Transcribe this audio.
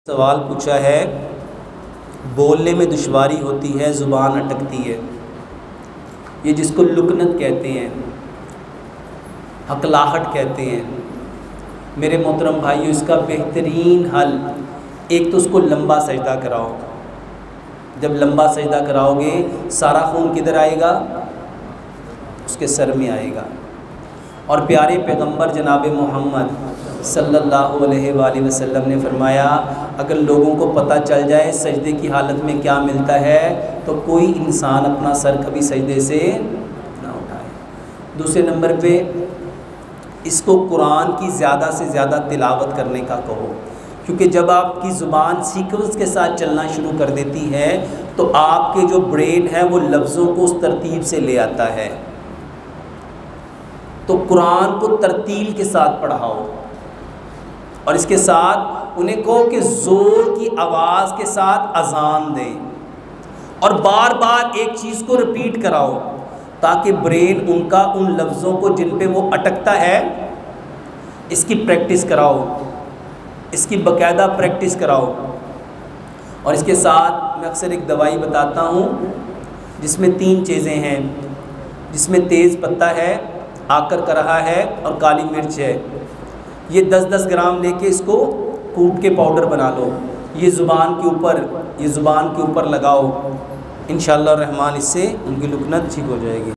सवाल पूछा है, बोलने में दुश्वारी होती है, ज़ुबान अटकती है, ये जिसको लुकनत कहते हैं, हकलाहट कहते हैं। मेरे मोहतरम भाइयों, इसका बेहतरीन हल, एक तो उसको लंबा सजदा कराओ। जब लंबा सजदा कराओगे सारा खून किधर आएगा? उसके सर में आएगा। और प्यारे पैगंबर जनाब मोहम्मद सल्लल्लाहु अलैहि वसल्लम ने फरमाया, अगर लोगों को पता चल जाए सजदे की हालत में क्या मिलता है तो कोई इंसान अपना सर कभी सजदे से ना उठाए। दूसरे नंबर पे इसको कुरान की ज़्यादा से ज़्यादा तिलावत करने का कहो, क्योंकि जब आपकी ज़ुबान सीक्वेंस के साथ चलना शुरू कर देती है तो आपके जो ब्रेन है वो लफ्ज़ों को उस तरतीब से ले आता है। तो कुरान को तरतील के साथ पढ़ाओ और इसके साथ उन्हें कहो कि ज़ोर की आवाज़ के साथ अज़ान दें और बार बार एक चीज़ को रिपीट कराओ ताकि ब्रेन उनका उन लफ्ज़ों को जिन पे वो अटकता है इसकी प्रैक्टिस कराओ, इसकी बाकायदा प्रैक्टिस कराओ। और इसके साथ मैं अक्सर एक दवाई बताता हूँ जिसमें 3 चीज़ें हैं, जिसमें तेज़ पत्ता है, आकर करहा है और काली मिर्च है। ये 10-10 ग्राम लेके इसको कूट के पाउडर बना लो, ये ज़ुबान के ऊपर लगाओ। इंशाअल्लाह रहमान इससे उनकी लुकनत ठीक हो जाएगी।